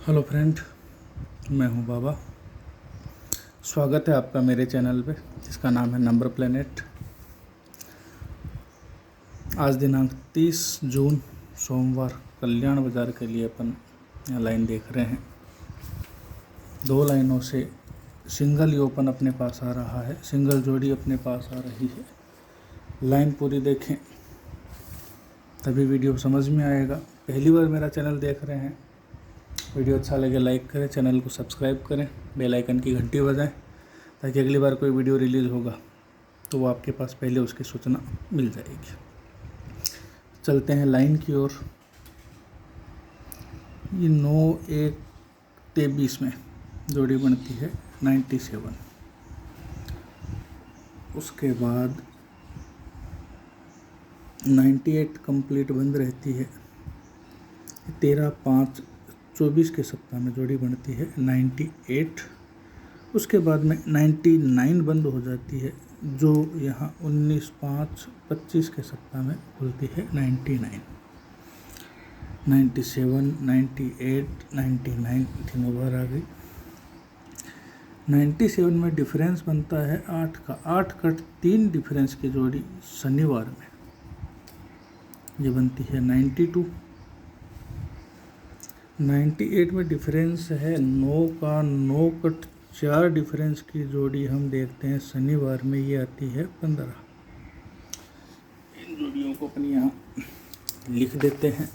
Hello friend, मैं हूं बाबा। स्वागत है आपका मेरे चैनल पे जिसका नाम है नंबर प्लेनेट। आज दिनांक 30 जून सोमवार कल्याण बाज़ार के लिए अपन यहाँ लाइन देख रहे हैं। 2 लाइनों से सिंगल ही ओपन अपने पास आ रहा है, सिंगल जोड़ी अपने पास आ रही है। लाइन पूरी देखें तभी वीडियो समझ में आएगा। पहली बार मेरा चैनल देख रहे हैं, वीडियो अच्छा लगे लाइक करें, चैनल को सब्सक्राइब करें, बेल आइकन की घंटी बजाएं ताकि अगली बार कोई वीडियो रिलीज़ होगा तो वो आपके पास पहले उसकी सूचना मिल जाएगी। चलते हैं लाइन की ओर। ये 9-1-23 में जोड़ी बनती है 97। उसके बाद 98 कंप्लीट बंद रहती है। 13-5-24 के सप्ताह में जोड़ी बनती है 98। उसके बाद में 99 बंद हो जाती है, जो यहाँ 19-5-25 के सप्ताह में खुलती है 99। 97, 98, 99 तीनों बार आ गई। 97 में डिफरेंस बनता है 8 का। 8 कट 3 डिफरेंस की जोड़ी शनिवार में ये बनती है 92। 98 में डिफरेंस है 9 का। 9 कट 4 डिफरेंस की जोड़ी हम देखते हैं शनिवार में, ये आती है 15। इन जोड़ियों को अपन यहाँ लिख देते हैं।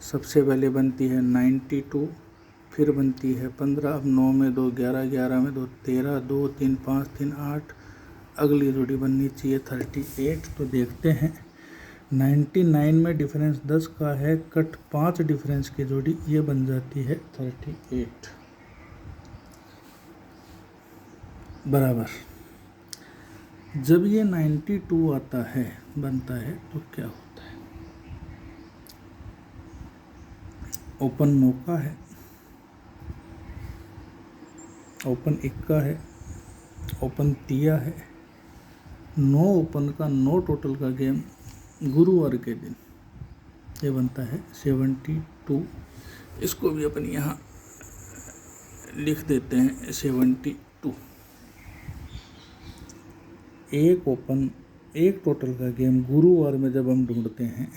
सबसे पहले बनती है 92, फिर बनती है 15। अब 9 में 2 11, 11 में 2 13, 2 3 5 3 8। अगली जोड़ी बननी चाहिए 38। तो देखते हैं 99 में डिफरेंस 10 का है, कट 5 डिफरेंस की जोड़ी ये बन जाती है 38 बराबर। जब ये 92 आता है बनता है तो क्या होता है? ओपन 9 का है, ओपन 1 का है, ओपन 3 है। 9 ओपन का 9 टोटल का गेम गुरुवार के दिन ये बनता है 72। इसको भी अपन यहाँ लिख देते हैं 72। एक ओपन 1 टोटल का गेम गुरुवार में जब हम ढूंढते हैं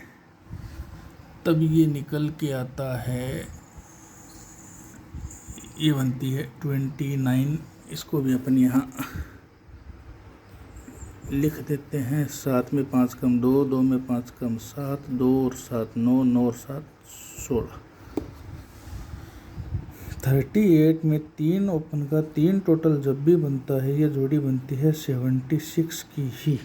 तब ये निकल के आता है, ये बनती है 29। इसको भी अपन यहाँ लिख देते हैं। 7 में 5 कम 2, 2 में 5 कम 7, 2 और 7 9, 9 और 7 16। 38 में 3 ओपन का 3 टोटल जब भी बनता है ये जोड़ी बनती है 76 की ही।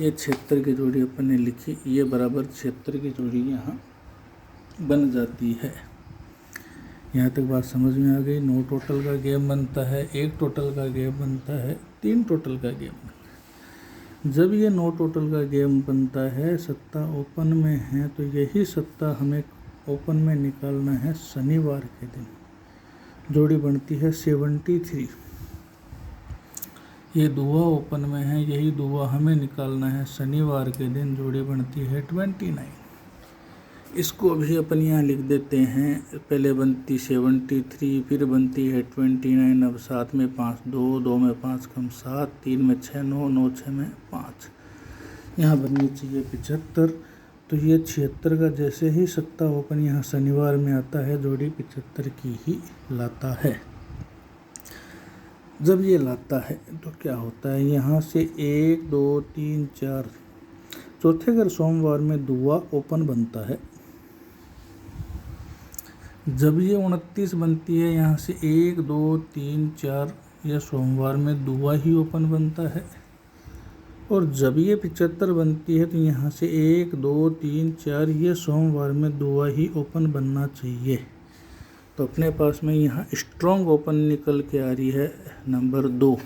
ये 76 की जोड़ी अपन ने लिखी, ये बराबर 76 की जोड़ी यहाँ बन जाती है। यहाँ तक बात समझ में आ गई। 9 टोटल का गेम बनता है, 1 टोटल का गेम बनता है, 3 टोटल का गेम बनता है। जब ये 9 टोटल का गेम बनता है, सट्टा ओपन में है, तो यही सट्टा हमें ओपन में निकालना है शनिवार के दिन। जोड़ी बनती है 73। ये दुआ ओपन में है, यही दुआ हमें निकालना है शनिवार के दिन। जोड़ी बनती है 29। इसको भी अपन यहाँ लिख देते हैं। पहले बनती 73, फिर बनती है 29। अब 7 में 5 2, 2 में 5 कम 7, 3 में 6 9, 9 6 में 5। यहाँ बननी चाहिए 75। तो ये 76 का जैसे ही सट्टा ओपन यहाँ शनिवार में आता है, जोड़ी 75 की ही लाता है। जब ये लाता है तो क्या होता है? यहाँ से 1 2 3 4 चौथे अगर सोमवार में दुआ ओपन बनता है। जब ये 29 बनती है, यहाँ से 1 2 3 4 यह सोमवार में दुआ ही ओपन बनता है। और जब ये 75 बनती है तो यहाँ से 1 2 3 4 ये सोमवार में दुआ ही ओपन बनना चाहिए। तो अपने पास में यहाँ स्ट्रॉन्ग ओपन निकल के आ रही है नंबर 2।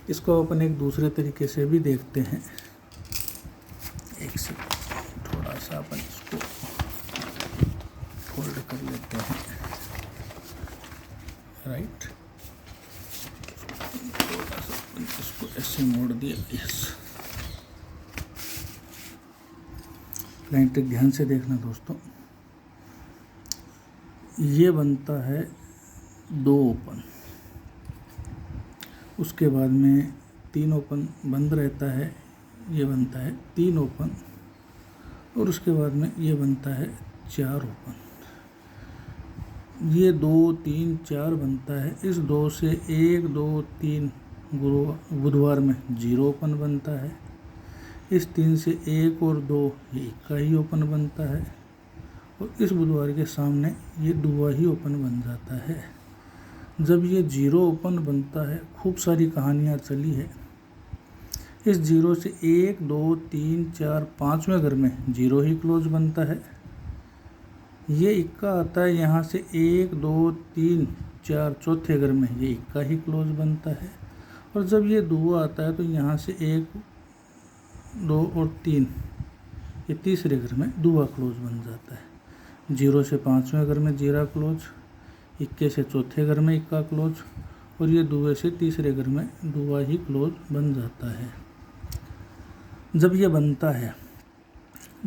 इसको अपन एक दूसरे तरीके से भी देखते हैं। एक से थोड़ा सा अपन इसको फोल्ड कर लेते हैं, राइट। थोड़ा सा अपन इसको ऐसे मोड़ दिया, यस। लाइन तक ध्यान से देखना दोस्तों। ये बनता है 2 ओपन, उसके बाद में 3 ओपन बंद रहता है, ये बनता है 3 ओपन, और उसके बाद में ये बनता है 4 ओपन। ये 2 3 4 बनता है। इस 2 से 1 2 3 बुधवार में 0 ओपन बनता है। इस 3 से 1 और 2 ये इक्का ही ओपन बनता है, और इस बुधवार के सामने ये दुआ ही ओपन बन जाता है। जब ये 0 ओपन बनता है, खूब सारी कहानियाँ चली है। इस 0 से 1 2 3 4 5वें घर में 0 ही क्लोज बनता है। ये इक्का आता है, यहाँ से 1 2 3 4 चौथे घर में ये इक्का ही क्लोज बनता है। और जब ये दुआ आता है तो यहाँ से 1 2 और 3 ये तीसरे घर में दुआ क्लोज बन जाता है। 0 से 5वें घर में 0 क्लोज, इक्के से चौथे घर में इक्का क्लोज, और ये दुए से तीसरे घर में दुआ ही क्लोज बन जाता है। जब ये बनता है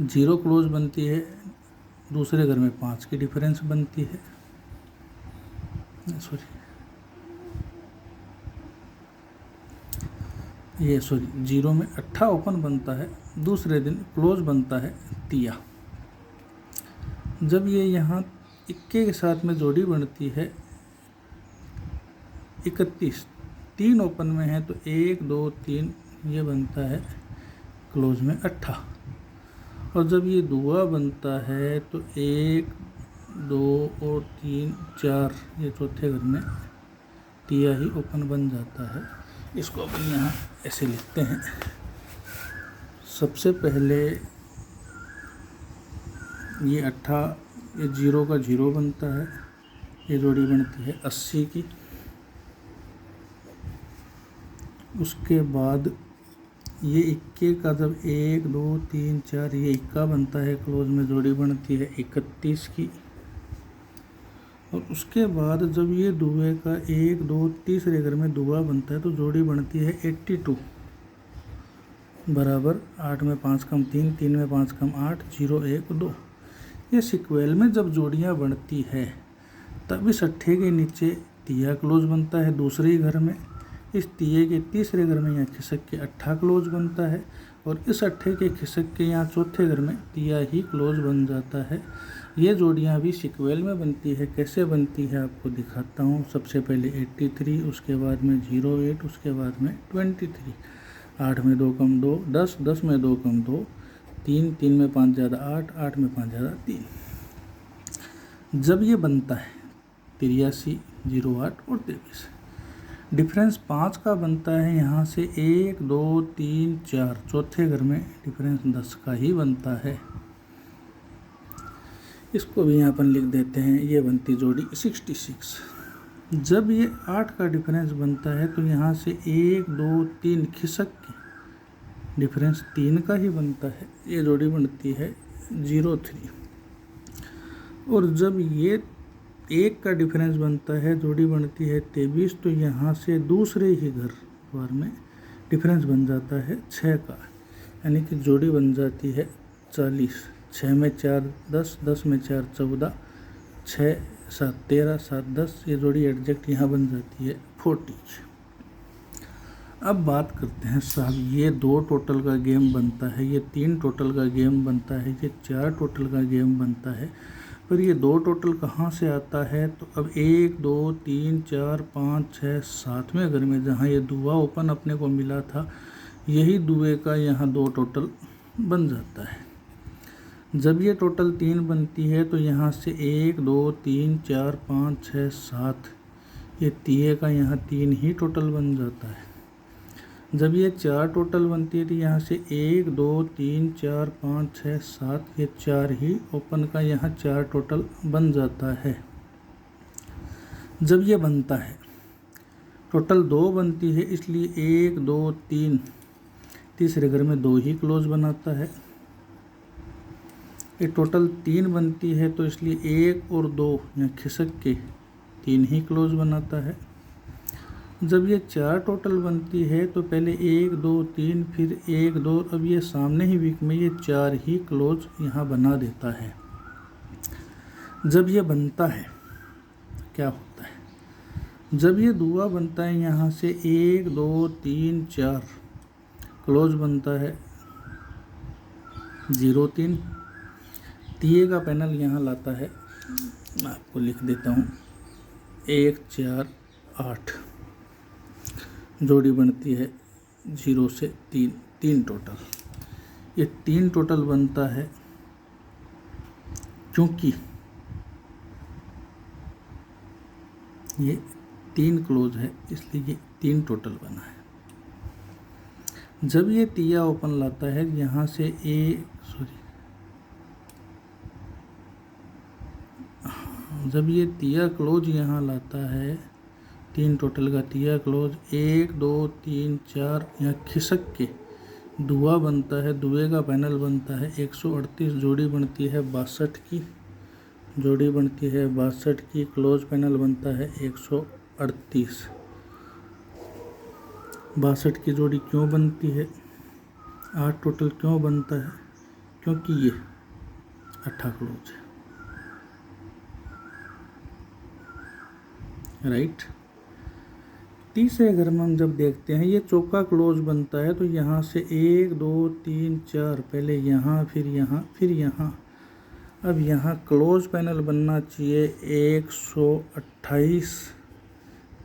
0 क्लोज बनती है, दूसरे घर में 5 की डिफरेंस बनती है, ये 0 में 8 ओपन बनता है, दूसरे दिन क्लोज बनता है तिया। जब ये यहाँ इक्के के साथ में जोड़ी बनती है 31, 3 ओपन में है तो 1 2 3 ये बनता है क्लोज में 8। और जब ये दुआ बनता है तो 1 2 और 3 4 ये चौथे घर में तिया ही ओपन बन जाता है। इसको अपन यहाँ ऐसे लिखते हैं। सबसे पहले ये 8 ये 0 का 0 बनता है, ये जोड़ी बनती है 80 की। उसके बाद ये इक्के का जब 1 2 3 4 ये इक्का बनता है, क्लोज में जोड़ी बनती है 31 की। और उसके बाद जब ये दुए का 1 2 तीसरे घर में दुआ बनता है तो जोड़ी बनती है 82 बराबर 8 में 5 कम 3 3 में 5 कम 8 0 1 2। ये सिक्वेल में जब जोड़ियाँ बनती है तब इस अट्ठे के नीचे तिया क्लोज बनता है दूसरे ही घर में। इस तिये के तीसरे घर में यहाँ खिसक के 8 क्लोज बनता है, और इस अट्ठे के खिसक के यहाँ चौथे घर में तिया ही क्लोज बन जाता है। ये जोड़ियाँ भी सिक्वेल में बनती है। कैसे बनती है आपको दिखाता हूँ। सबसे पहले 83, उसके बाद में 08, उसके बाद में 23, 8 में 2 कम 2 10, 10 में 2 कम 2 3, 3 में 5 ज़्यादा 8, 8 में 5 ज़्यादा 3। जब ये बनता है 83, 08 और 23, डिफरेंस 5 का बनता है। यहाँ से 1 2 3 4 चौथे घर में डिफरेंस 10 का ही बनता है। इसको भी यहाँ अपन लिख देते हैं। ये बनती जोड़ी 66। जब ये 8 का डिफरेंस बनता है तो यहाँ से 1 2 3 खिसक के डिफरेंस 3 का ही बनता है। ये जोड़ी बनती है 03। और जब ये 1 का डिफरेंस बनता है, जोड़ी बनती है 23, तो यहाँ से दूसरे ही घर बार में डिफरेंस बन जाता है 6 का, यानी कि जोड़ी बन जाती है 40। 6 में 4 10, 10 में 4 14, 6 7 13, 7 10, ये जोड़ी एडजेक्ट यहाँ बन जाती है 40। अब बात करते हैं साहब, ये 2 टोटल का गेम बनता है, ये 3 टोटल का गेम बनता है, ये 4 टोटल का गेम बनता है, पर ये 2 टोटल कहाँ से आता है। तो अब 1 2 3 4 5 6 7वें घर में जहाँ ये दुआ ओपन अपने को मिला था, यही दुए का यहाँ 2 टोटल बन जाता है। जब ये टोटल 3 बनती है तो यहाँ से 1 2 3 4 5 6 7 ये तिये का यहाँ 3 ही टोटल बन जाता है। जब ये 4 टोटल बनती है तो यहाँ से 1 2 3 4 5 6 7 ये 4 ही ओपन का यहाँ 4 टोटल बन जाता है। जब ये बनता है टोटल 2 बनती है, इसलिए 1 2 3 तीसरे घर में 2 ही क्लोज बनाता है। ये टोटल 3 बनती है तो इसलिए 1 और 2 यहाँ खिसक के 3 ही क्लोज बनाता है। जब ये 4 टोटल बनती है तो पहले 1 2 3 फिर 1 2, अब ये सामने ही वीक में ये 4 ही क्लोज यहाँ बना देता है। जब ये बनता है क्या होता है। जब ये दुआ बनता है यहाँ से 1 2 3 4 क्लोज बनता है 0 3, तिये का पैनल यहाँ लाता है, मैं आपको लिख देता हूँ 1 4 8, जोड़ी बनती है 0 से 3, 3 टोटल। ये 3 टोटल बनता है क्योंकि ये 3 क्लोज है, इसलिए ये 3 टोटल बना है। जब ये तिया ओपन लाता है यहाँ से जब ये तिया क्लोज यहाँ लाता है 3 टोटल का तिया क्लोज 1 2 3 4, यहाँ खिसक के दुआ बनता है, दुए का पैनल बनता है 138, जोड़ी बनती है 62 की, जोड़ी बनती है 62 की, क्लोज पैनल बनता है 138। 62 की जोड़ी क्यों बनती है, 8 टोटल क्यों बनता है, क्योंकि ये 8 क्लोज है, राइट। तीसरे अगर हम जब देखते हैं ये चौका क्लोज बनता है तो यहाँ से 1 2 3 4, पहले यहाँ फिर यहाँ फिर यहाँ, अब यहाँ क्लोज पैनल बनना चाहिए 128,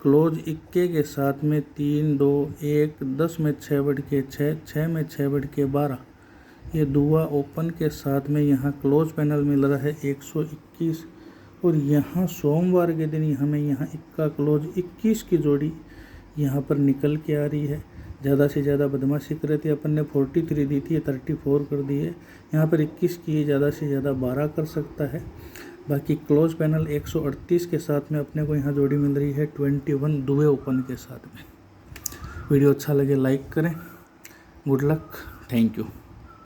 क्लोज इक्के के साथ में 3 2 1, 10 में 6 बढ़ के 6, 6 में 6 बढ़ के 12, ये दुआ ओपन के साथ में यहाँ क्लोज पैनल मिल रहा है 121, और यहाँ सोमवार के दिन हमें यहाँ इक्का क्लोज 21 की जोड़ी यहाँ पर निकल के आ रही है। ज़्यादा से ज़्यादा बदमाशी कर रहे थे, अपन ने 43 दी थी, 34 कर दी है। यहाँ पर 21 की ज़्यादा से ज़्यादा 12 कर सकता है। बाकी क्लोज पैनल 138 के साथ में अपने को यहाँ जोड़ी मिल रही है 21 दुए ओपन के साथ में। वीडियो अच्छा लगे लाइक करें। Good luck, thank you.